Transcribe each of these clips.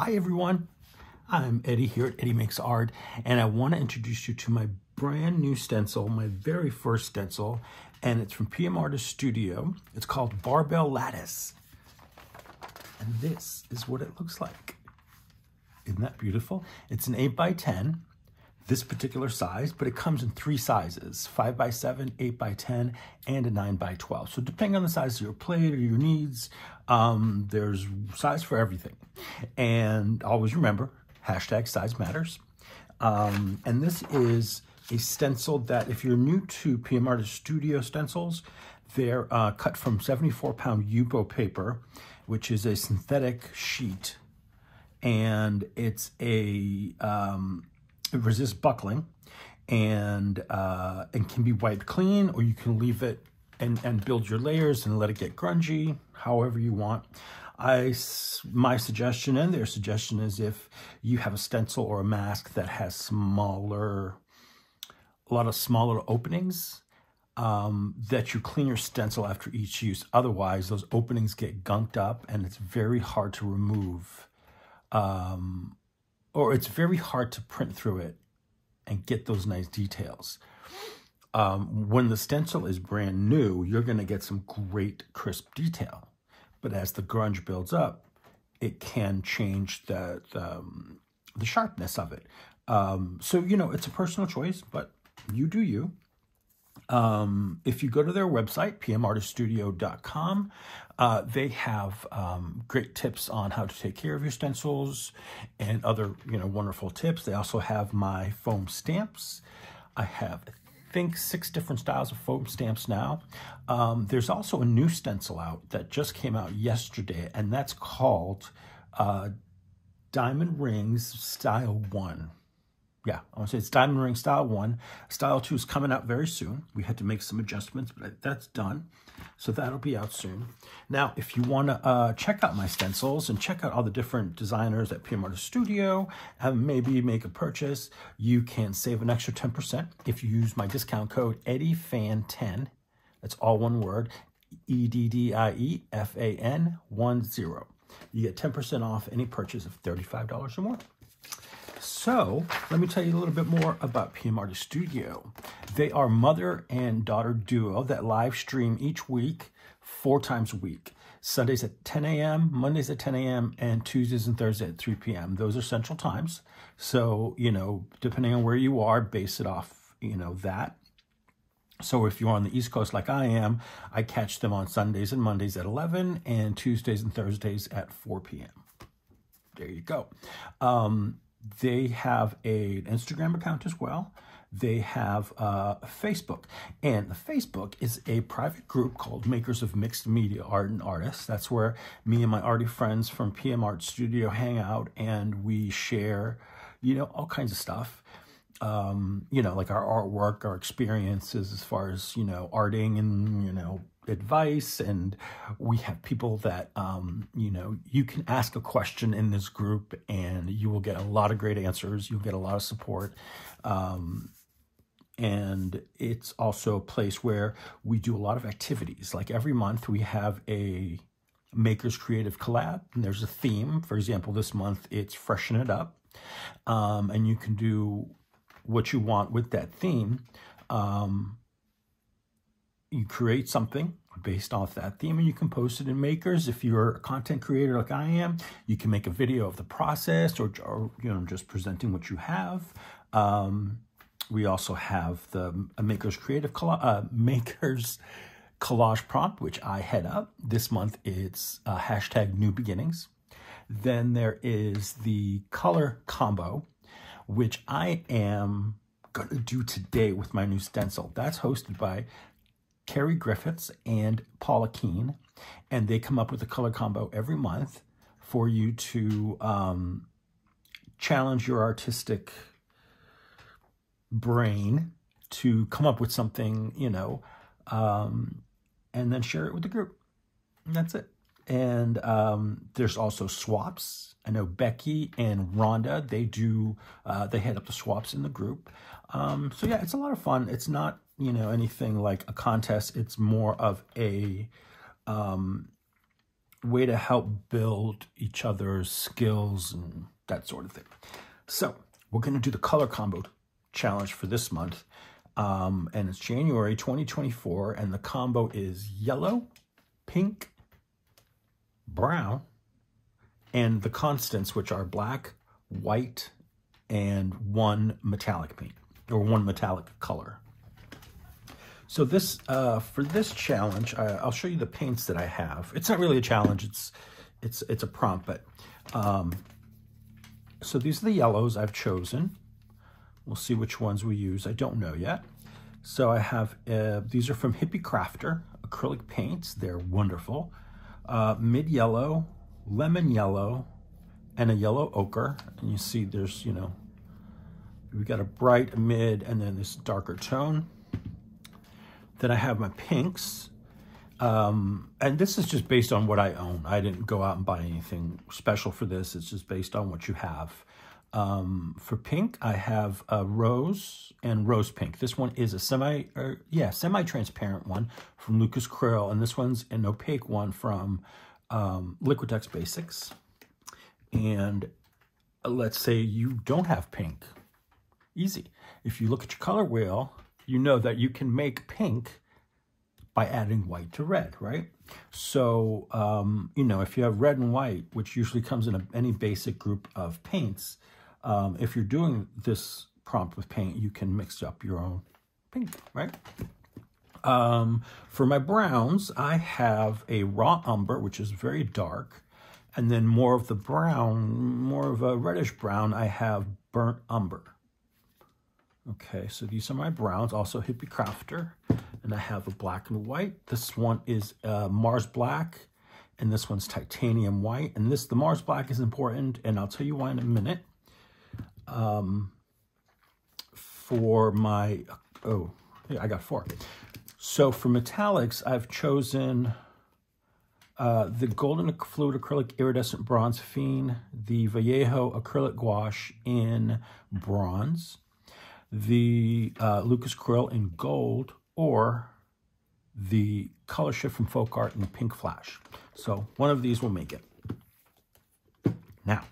Hi everyone, I'm Eddie here at Eddie Makes Art, and I want to introduce you to my brand new stencil, my very first stencil, and it's from PM Artist Studio. It's called Barbell Lattice, and this is what it looks like. Isn't that beautiful? It's an 8x10, this particular size, but it comes in 3 sizes, 5x7, 8x10, and a 9x12. So depending on the size of your plate or your needs, there's size for everything. And always remember, hashtag size matters. And this is a stencil that if you're new to PM Artist Studio stencils, they're cut from 74-pound Yupo paper, which is a synthetic sheet. And it's it resists buckling and can be wiped clean, or you can leave it and build your layers and let it get grungy, however you want. My suggestion and their suggestion is if you have a stencil or a mask that has a lot of smaller openings, that you clean your stencil after each use. Otherwise, those openings get gunked up and it's very hard to remove. Or it's very hard to print through it and get those nice details. When the stencil is brand new, you're going to get some great crisp detail. But as the grunge builds up, it can change the sharpness of it. So, you know, it's a personal choice, but you do you. If you go to their website, pmartiststudio.com, they have great tips on how to take care of your stencils and other, wonderful tips. They also have my foam stamps. I have, I think, 6 different styles of foam stamps now. There's also a new stencil out that just came out yesterday, and that's called Diamond Rings Style 1. Yeah, I want to say it's Diamond Ring Style 1. Style 2 is coming out very soon. We had to make some adjustments, but that's done. So that'll be out soon. Now, if you want to check out my stencils and check out all the different designers at PM Artist Studio and maybe make a purchase, you can save an extra 10% if you use my discount code EddieFan10. That's all one word, EDDIEFAN10. You get 10% off any purchase of $35 or more. So let me tell you a little bit more about PM Artist Studio. They are mother and daughter duo that live stream each week, 4 times a week. Sundays at 10 a.m., Mondays at 10 a.m., and Tuesdays and Thursdays at 3 p.m. Those are central times. So, depending on where you are, base it off, that. So if you're on the East Coast like I am, I catch them on Sundays and Mondays at 11 and Tuesdays and Thursdays at 4 p.m. There you go. They have an Instagram account as well. They have Facebook. And the Facebook is a private group called Makers of Mixed Media Art and Artists. That's where me and my arty friends from PM Art Studio hang out, and we share, all kinds of stuff. Like our artwork, our experiences as far as, arting and, advice. And we have people that, you can ask a question in this group and you will get a lot of great answers. You'll get a lot of support. And it's also a place where we do a lot of activities. Like every month we have a Makers Creative Collab, and there's a theme. For example, this month it's Freshen It Up. And you can do what you want with that theme. You create something based off that theme and you can post it in Makers. If you're a content creator like I am, you can make a video of the process or just presenting what you have. We also have the Makers Creative Makers Collage Prompt, which I head up. This month it's hashtag New Beginnings. Then there is the color combo, which I am going to do today with my new stencil. That's hosted by Carrie Griffiths and Paula Keene, and they come up with a color combo every month for you to challenge your artistic brain to come up with something, and then share it with the group. And that's it. And there's also swaps. I know Becky and Rhonda, they head up the swaps in the group. So yeah, it's a lot of fun. It's not, anything like a contest. It's more of a way to help build each other's skills and that sort of thing. So we're going to do the color combo challenge for this month. And it's January 2024, and the combo is yellow, pink, brown, and the constants, which are black, white, and one metallic paint, or one metallic color. So this, for this challenge, I'll show you the paints that I have. It's not really a challenge, it's a prompt, but, so these are the yellows I've chosen. We'll see which ones we use. I don't know yet. So I have, these are from Hippie Crafter, acrylic paints. They're wonderful. Mid yellow, lemon yellow, and a yellow ochre. And you see there's, you know, we got a bright, a mid, and then this darker tone. Then I have my pinks. And this is just based on what I own. I didn't go out and buy anything special for this. It's just based on what you have. For pink, I have a rose and rose pink. This one is a semi-transparent one from Lucas Krill, and this one's an opaque one from Liquitex Basics. And let's say you don't have pink. Easy. If you look at your color wheel, you know that you can make pink by adding white to red, right? So, you know, if you have red and white, which usually comes in any basic group of paints, if you're doing this prompt with paint, you can mix up your own pink, right? For my browns, I have a raw umber, which is very dark, and then more of the brown, more of a reddish brown, I have burnt umber. Okay, so these are my browns, also Hippie Crafter, and I have a black and white. This one is Mars Black, and this one's Titanium White, and the Mars Black is important, and I'll tell you why in a minute. For my, I got 4. So for metallics, I've chosen the Golden Fluid Acrylic Iridescent Bronze Fiend, the Vallejo Acrylic Gouache in bronze, the Lucas Krill in gold, or the Color Shift from Folk Art in Pink Flash. So one of these will make it. Now,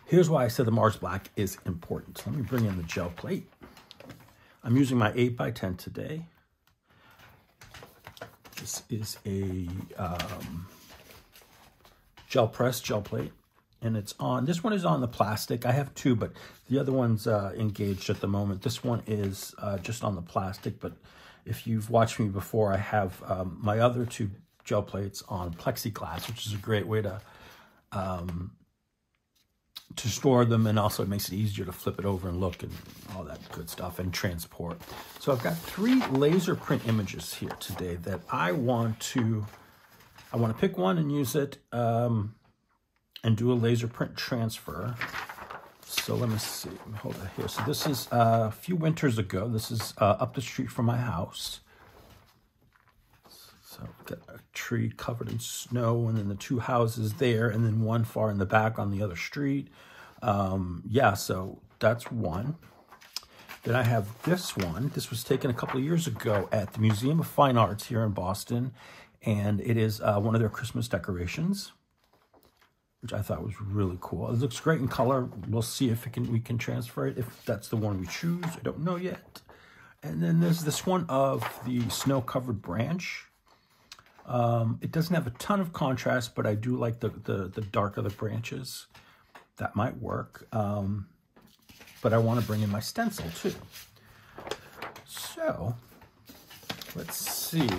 here's why I said the Mars Black is important. Let me bring in the gel plate. I'm using my 8x10 today. This is a gel press gel plate, and it's on. This one is on the plastic. I have 2, but the other one's engaged at the moment. This one is just on the plastic, but if you've watched me before, I have my other 2 gel plates on plexiglass, which is a great way to store them, and also it makes it easier to flip it over and look and all that good stuff and transport. So I've got 3 laser print images here today that I want to pick one and use it and do a laser print transfer. So let me see, let me hold it here. So this is a few winters ago. This is up the street from my house. So I've got a tree covered in snow, and then the 2 houses there, and then one far in the back on the other street. Yeah, so that's one. Then I have this one. This was taken a couple of years ago at the Museum of Fine Arts here in Boston, and it is one of their Christmas decorations, which I thought was really cool. It looks great in color. We'll see if we can transfer it, if that's the one we choose. I don't know yet. And then there's this one of the snow-covered branch. It doesn't have a ton of contrast, but I do like the dark of the branches. That might work. But I want to bring in my stencil too. So let's see.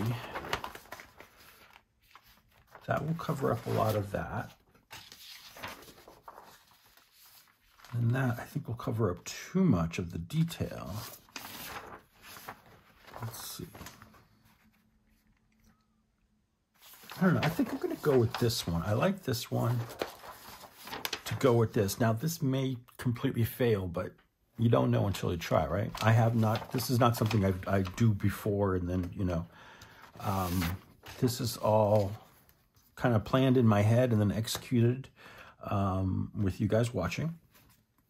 That will cover up a lot of that. And that, I think, will cover up too much of the detail. Let's see. I don't know. I think I'm going to go with this one. I like this one to go with this. Now, this may completely fail, but you don't know until you try, right? I have not. This is not something I do before, and then, you know, this is all kind of planned in my head and then executed with you guys watching.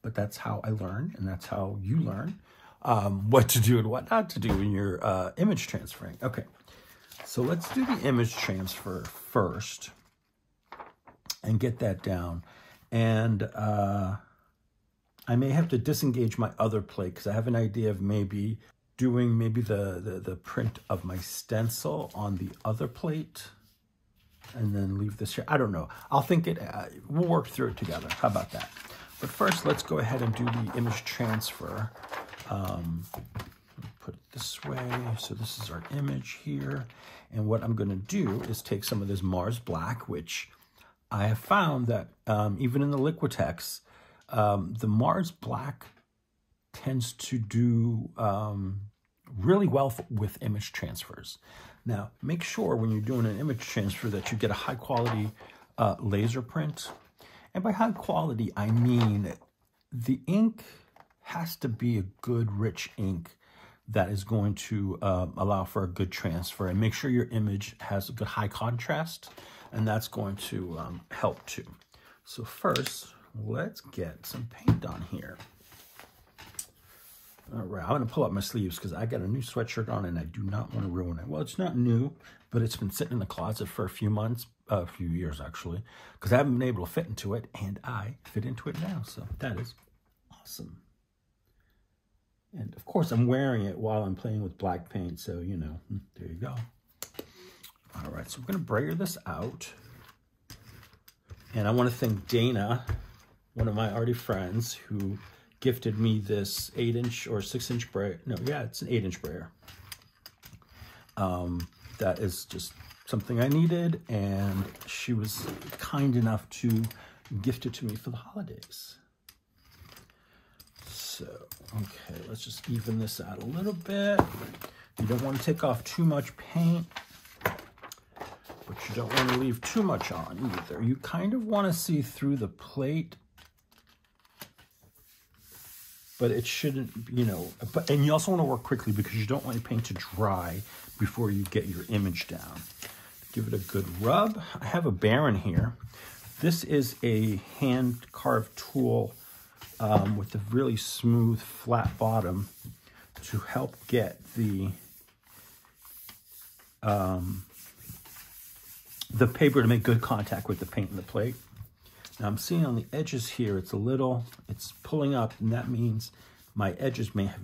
But that's how I learn, and that's how you learn what to do and what not to do when you're image transferring. Okay, so let's do the image transfer first. and get that down. And I may have to disengage my other plate because I have an idea of maybe doing the print of my stencil on the other plate and then leave this here. I don't know. I'll think it, we'll work through it together. How about that? But first, let's go ahead and do the image transfer. Put it this way. So this is our image here. And what I'm going to do is take some of this Mars Black, which I have found that even in the Liquitex, the Mars Black tends to do really well with image transfers. Now, make sure when you're doing an image transfer that you get a high quality laser print. And by high quality, I mean the ink has to be a good, rich ink that is going to allow for a good transfer. And make sure your image has a good high contrast, and that's going to help too. So first, let's get some paint on here. All right, I'm going to pull up my sleeves because I got a new sweatshirt on and I do not want to ruin it. Well, it's not new, but it's been sitting in the closet for a few months, a few years actually, because I haven't been able to fit into it, and I fit into it now. So that is awesome. And of course, I'm wearing it while I'm playing with black paint. So, you know, there you go. All right, so we're going to brayer this out. And I want to thank Dana, one of my arty friends, who gifted me this 8-inch or 6-inch brayer. No, yeah, it's an 8-inch brayer. That is just something I needed, and she was kind enough to gift it to me for the holidays. So, okay, let's just even this out a little bit. You don't want to take off too much paint, but you don't want to leave too much on either. You kind of want to see through the plate, but it shouldn't, you know, and you also want to work quickly because you don't want your paint to dry before you get your image down. Give it a good rub. I have a Baron here. This is a hand-carved tool with a really smooth, flat bottom to help get the paper to make good contact with the paint and the plate. Now I'm seeing on the edges here, it's pulling up, and that means my edges may have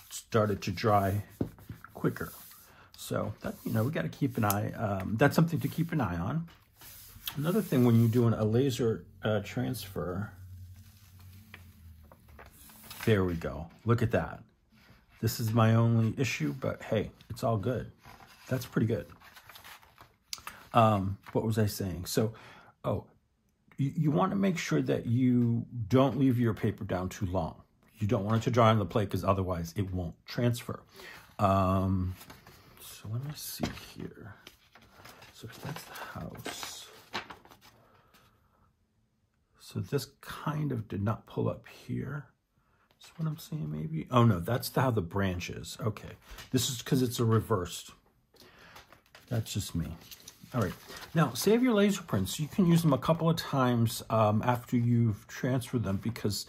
started to dry quicker. So that, you know, we got to keep an eye. That's something to keep an eye on. Another thing when you're doing a laser transfer, there we go. Look at that. This is my only issue, but hey, it's all good. That's pretty good. What was I saying? So, you want to make sure that you don't leave your paper down too long. You don't want it to dry on the plate because otherwise it won't transfer. So let me see here. So that's the house. So this kind of did not pull up here. That's what I'm saying maybe. Oh no, that's how the branch is. Okay. This is because it's a reversed. That's just me. All right, now save your laser prints. You can use them a couple of times after you've transferred them, because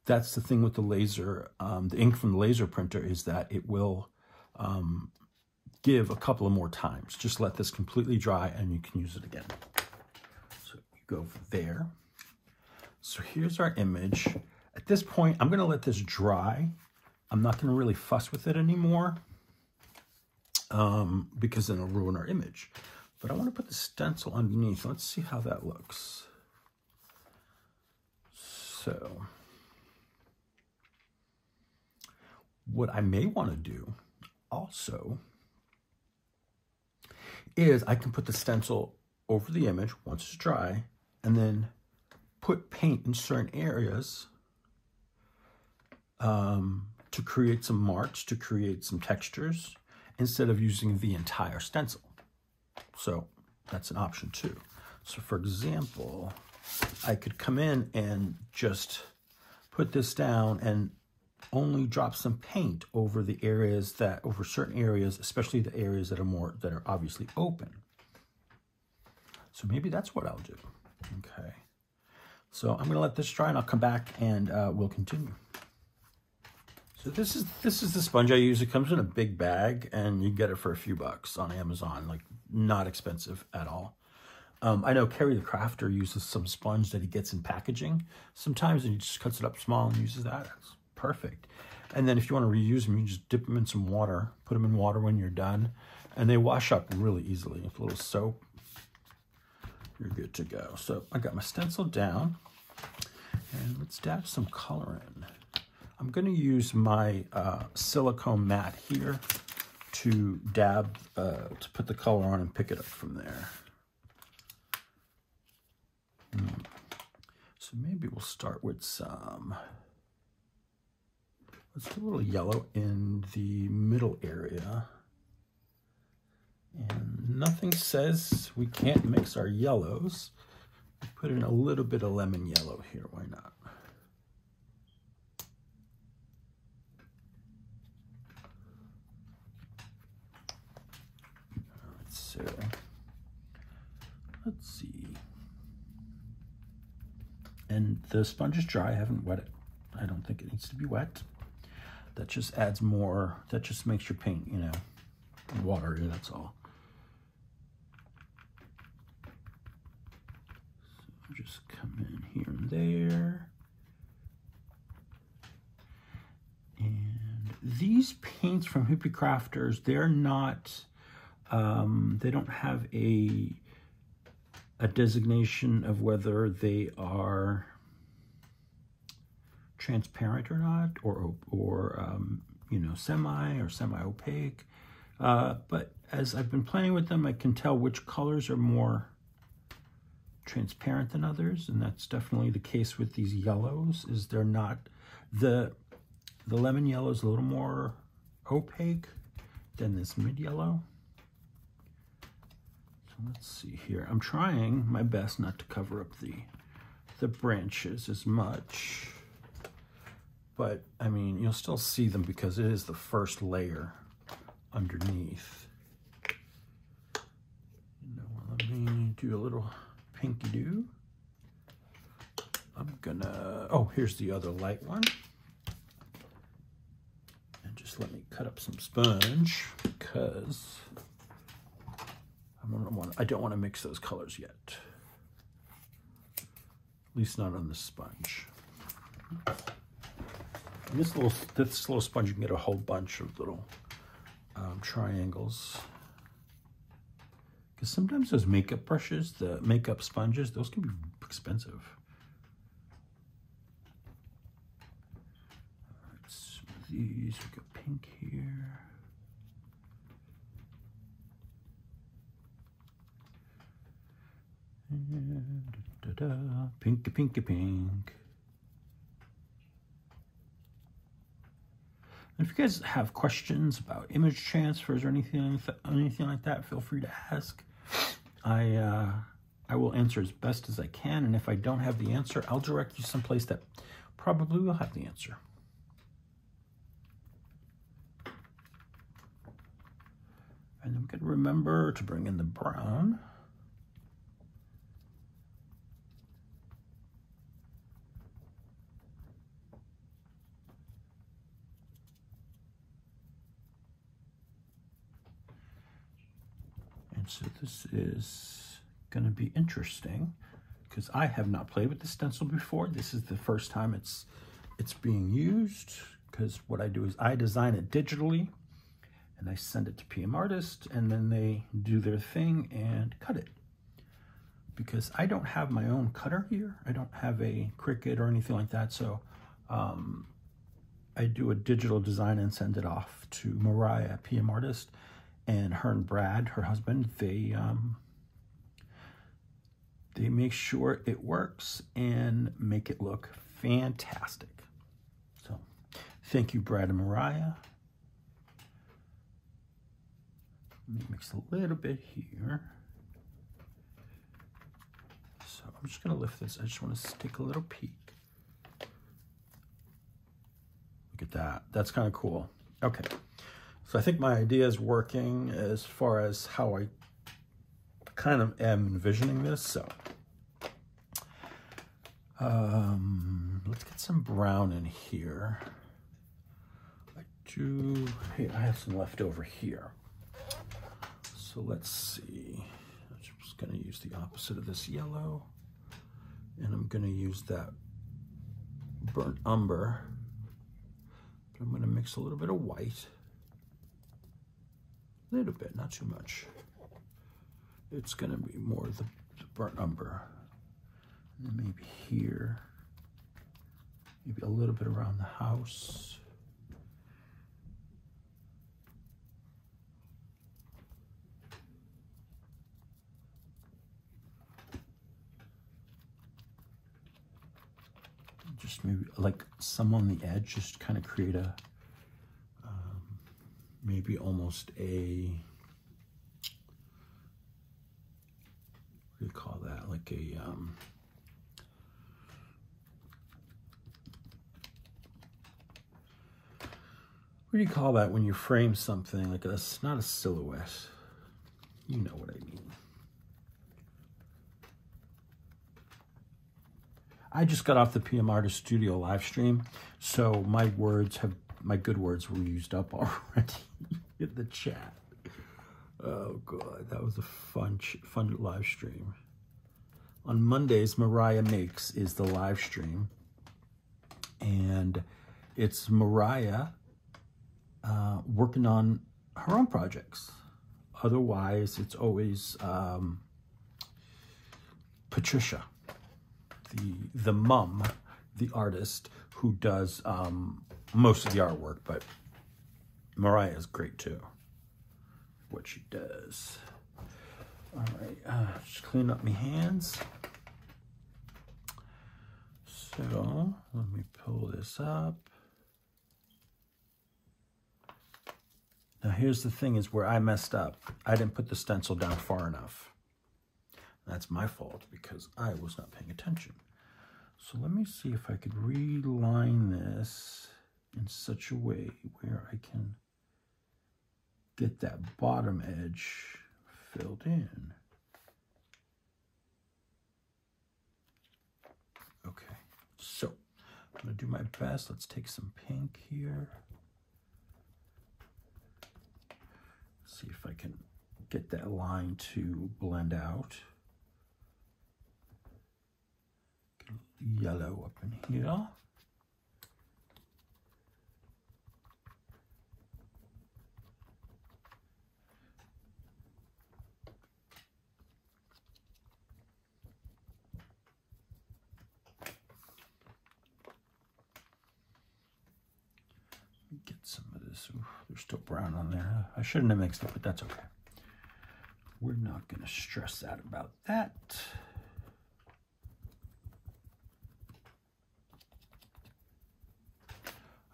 that's the thing with the laser, the ink from the laser printer, is that it will give a couple of more times. Just let this completely dry and you can use it again. So you go there. So here's our image. At this point, I'm gonna let this dry. I'm not gonna really fuss with it anymore because then it'll ruin our image. But I want to put the stencil underneath. Let's see how that looks. So, what I may want to do also is I can put the stencil over the image once it's dry, and then put paint in certain areas to create some marks, to create some textures, instead of using the entire stencil. So that's an option too. So for example, I could come in and just put this down and only drop some paint over the areas over certain areas, especially the areas that are obviously open. So maybe that's what I'll do. Okay. So I'm gonna let this dry and I'll come back and we'll continue. So this is the sponge I use. It comes in a big bag and you get it for a few bucks on Amazon, like not expensive at all. I know Kerry the Crafter uses some sponge that he gets in packaging sometimes, and he just cuts it up small and uses that. That's perfect. And then if you want to reuse them, you just dip them in some water, put them in water when you're done, and they wash up really easily. With a little soap, you're good to go. So I got my stencil down, and let's dab some color in. I'm going to use my silicone mat here to dab, to put the color on and pick it up from there. So maybe we'll start with some, let's do a little yellow in the middle area. And nothing says we can't mix our yellows. Put in a little bit of lemon yellow here, why not? Let's see. And the sponge is dry. I haven't wet it. I don't think it needs to be wet. That just adds more. That just makes your paint, you know, watery. That's all. So just come in here and there. And these paints from Hippie Crafters, they're not. They don't have a designation of whether they are transparent or not, or you know, semi or semi-opaque. But as I've been playing with them, I can tell which colors are more transparent than others, and that's definitely the case with these yellows. Is they're not, the lemon yellow is a little more opaque than this mid yellow. Let's see here. I'm trying my best not to cover up the branches as much, but I mean, you'll still see them because it is the first layer underneath. You know, let me do a little pinky do. I'm gonna, oh, here's the other light one. And just let me cut up some sponge because I don't want to mix those colors yet. At least not on the sponge. And this little sponge, you can get a whole bunch of little triangles. Because sometimes those makeup brushes, the makeup sponges, those can be expensive. All right, so these, we got pink here. Pinky, pinky, pink. And if you guys have questions about image transfers or anything like that, feel free to ask. I will answer as best as I can, and if I don't have the answer, I'll direct you someplace that probably will have the answer. And I'm going to remember to bring in the brown. So this is going to be interesting because I have not played with the stencil before. This is the first time it's being used, because what I do is I design it digitally and I send it to PM Artist, and then they do their thing and cut it. Because I don't have my own cutter here. I don't have a Cricut or anything like that. So I do a digital design and send it off to Mariah, PM Artist. And her and Brad, her husband, they make sure it works and make it look fantastic. So thank you, Brad and Mariah. Let me mix a little bit here. So I'm just gonna lift this. I just want to take a little peek. Look at that. That's kind of cool. Okay. So I think my idea is working as far as how I kind of am envisioning this. So let's get some brown in here. I have some left over here. So let's see. I'm just going to use the opposite of this yellow. And I'm gonna use that burnt umber. But I'm gonna mix a little bit of white. A little bit, not too much. It's gonna be more of the burnt umber. And then maybe here. Maybe a little bit around the house. Just maybe like some on the edge, just kind of create a, maybe almost a, what do you call that? Like a, what do you call that when you frame something? Like that's not a silhouette. You know what I mean. I just got off the PM Artist Studio live stream, so my good words were used up already in the chat. Oh God, that was a fun live stream. On Mondays, Mariah Makes is the live stream, and it's Mariah working on her own projects. Otherwise, it's always Patricia, the mom, the artist who does most of the artwork, but Mariah is great too, what she does. All right, just clean up my hands. So let me pull this up. Now here's the thing is where I messed up. I didn't put the stencil down far enough. That's my fault because I was not paying attention. So let me see if I could reline this in such a way where I can get that bottom edge filled in. Okay, so I'm gonna do my best. Let's take some pink here. See if I can get that line to blend out. Yellow up in here. Get some of this. Ooh, there's still brown on there. I shouldn't have mixed it, but that's okay. We're not going to stress out about that.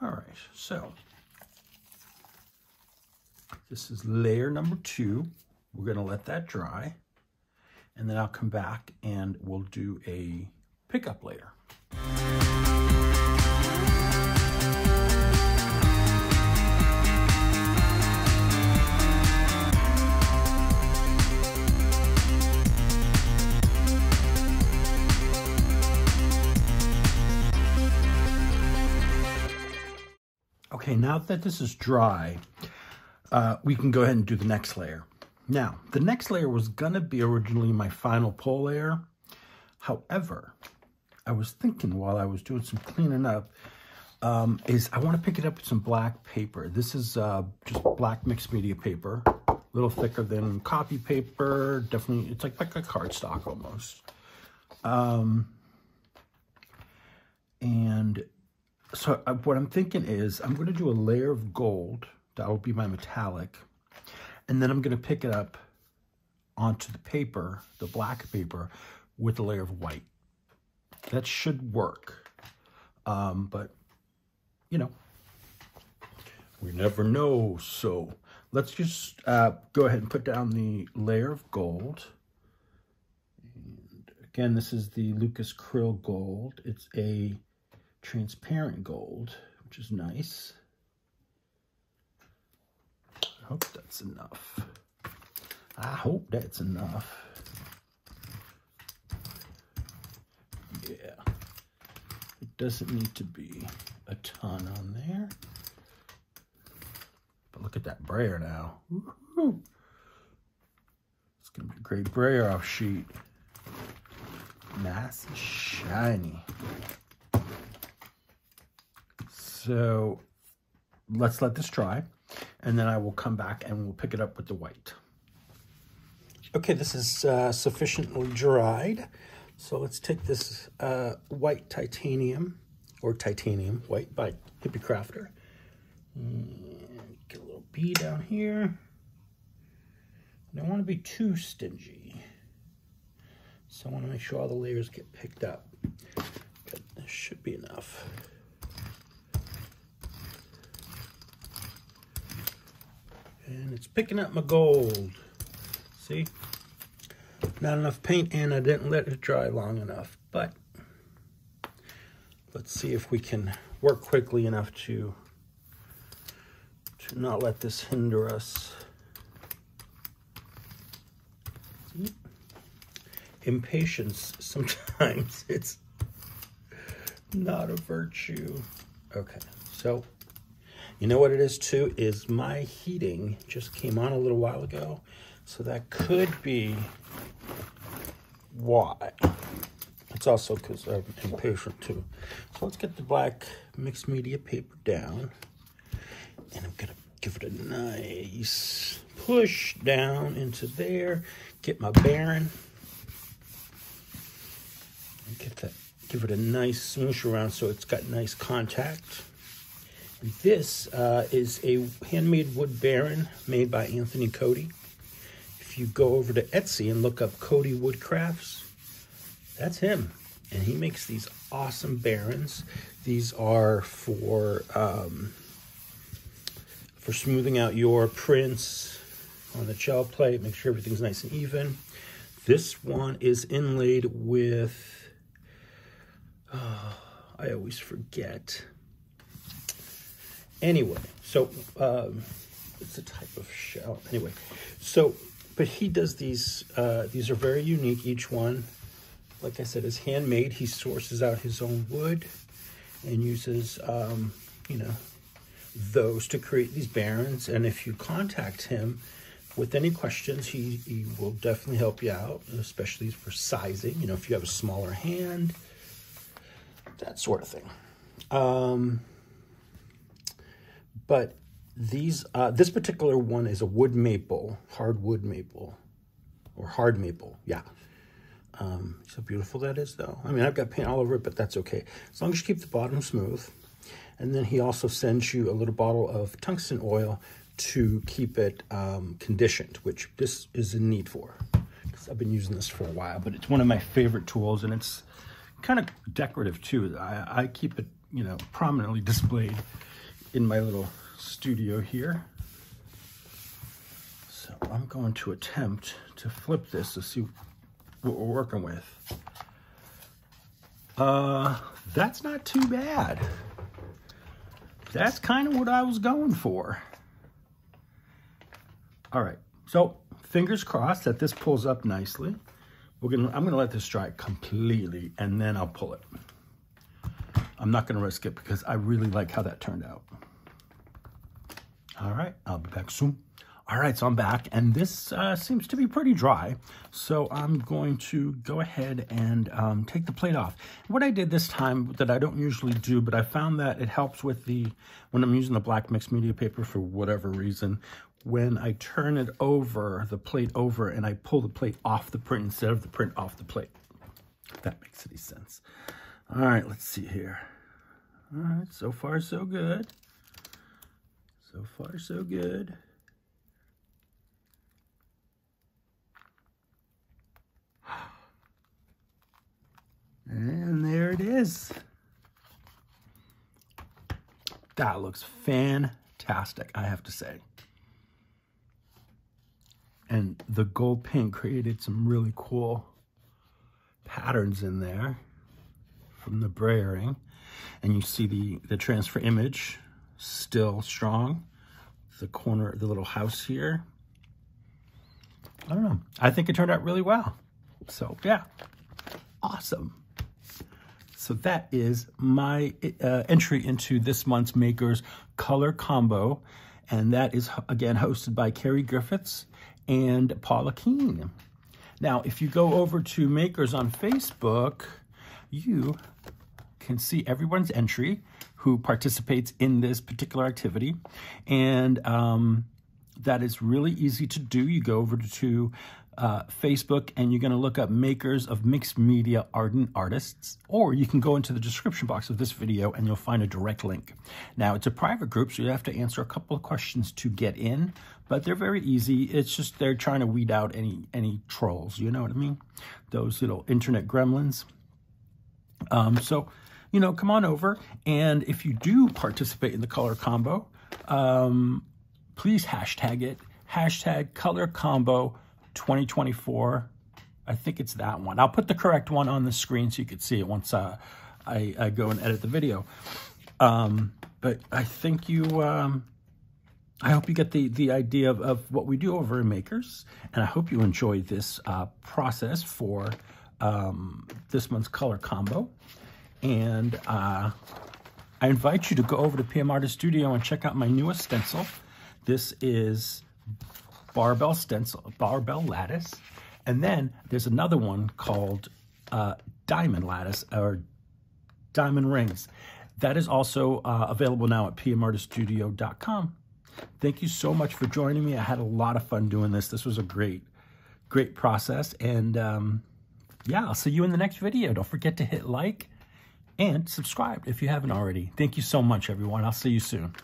All right, so this is layer number 2. We're gonna let that dry, and then I'll come back and we'll do a pickup layer. Okay, now that this is dry, we can go ahead and do the next layer. Now, the next layer was gonna be originally my final pole layer. However, I was thinking while I was doing some cleaning up, is I wanna pick it up with some black paper. This is just black mixed media paper, a little thicker than copy paper, definitely, it's like a cardstock almost. And so what I'm thinking is I'm going to do a layer of gold. That will be my metallic. And then I'm going to pick it up onto the paper, the black paper, with a layer of white. That should work. But, you know, we never know. So let's just go ahead and put down the layer of gold. And again, this is the Lucas Krill Gold. It's a transparent gold, which is nice. I hope that's enough. I hope that's enough. Yeah. It doesn't need to be a ton on there. But look at that brayer now. Woo-hoo. It's going to be a great brayer off sheet. nice and shiny. So let's let this dry, and then I will come back and we'll pick it up with the white. Okay, this is sufficiently dried. So let's take this white titanium, or titanium white by Hippie Crafter. And get a little bee down here. I don't want to be too stingy, so I want to make sure all the layers get picked up. But this should be enough. And it's picking up my gold. See? Not enough paint, and I didn't let it dry long enough. But let's see if we can work quickly enough to not let this hinder us. See? Impatience, sometimes it's not a virtue. Okay, so you know what it is too, is my heating just came on a little while ago, so that could be why. It's also because I'm impatient too. So let's get the black mixed media paper down, and I'm gonna give it a nice push down into there, get my bearing, and give it a nice smoosh around so it's got nice contact. And this is a handmade wood bearing made by Anthony Cody. If you go over to Etsy and look up Cody Woodcrafts, that's him. And he makes these awesome bearings. These are for smoothing out your prints on the gel plate, make sure everything's nice and even. This one is inlaid with, I always forget. Anyway, so it's a type of shell. Anyway, so, but he does these are very unique, each one. Like I said, is handmade. He sources out his own wood and uses, you know, those to create these bearings. And if you contact him with any questions, he will definitely help you out, especially for sizing. You know, if you have a smaller hand, that sort of thing. But these, this particular one is a wood maple, hardwood maple, or hard maple, yeah. See how beautiful that is, though? I mean, I've got paint all over it, but that's okay. As long as you keep the bottom smooth. And then he also sends you a little bottle of tungsten oil to keep it conditioned, which this is in need for. Because I've been using this for a while, but it's one of my favorite tools, and it's kind of decorative, too. I keep it, you know, prominently displayed in my little studio here. So I'm going to attempt to flip this to see what we're working with. That's not too bad. That's kind of what I was going for. All right, so fingers crossed that this pulls up nicely. I'm gonna let this dry completely, and then I'll pull it. I'm not gonna risk it because I really like how that turned out. All right, I'll be back soon. All right, so I'm back, and this seems to be pretty dry. So I'm going to go ahead and take the plate off. What I did this time that I don't usually do, but I found that it helps with when I'm using the black mixed media paper for whatever reason, when I turn it over, the plate over, and I pull the plate off the print instead of the print off the plate. If that makes any sense. All right, let's see here. All right, so far so good. So far so good. And there it is. That looks fantastic, I have to say. And the gold paint created some really cool patterns in there from the brayering. And you see the transfer image still strong. The corner, the little house here. I don't know. I think it turned out really well. So yeah, awesome. So that is my entry into this month's Makers Color Combo. And that is, again, hosted by Carrie Griffiths and Paula Keene. Now, if you go over to Makers on Facebook, you can see everyone's entry who participates in this particular activity. And that is really easy to do. You go over to Facebook and you're going to look up Makers of Mixed Media Art and Artists, or you can go into the description box of this video and you'll find a direct link. Now, it's a private group, so you have to answer a couple of questions to get in, but they're very easy. It's just they're trying to weed out any trolls, you know what I mean? Those little internet gremlins. So, you know, come on over, and if you do participate in the color combo, please hashtag it, hashtag color combo 2024. I think it's that one. I'll put the correct one on the screen so you can see it once I go and edit the video. But I think you, I hope you get the idea of what we do over in Makers, and I hope you enjoyed this process for this month's color combo. And I invite you to go over to PM Artist Studio and check out my newest stencil. This is Barbell Lattice. And then there's another one called Diamond Lattice, or Diamond Rings. That is also available now at pmartiststudio.com. Thank you so much for joining me. I had a lot of fun doing this. This was a great process. And yeah, I'll see you in the next video. Don't forget to hit like and subscribe if you haven't already. Thank you so much, everyone. I'll see you soon.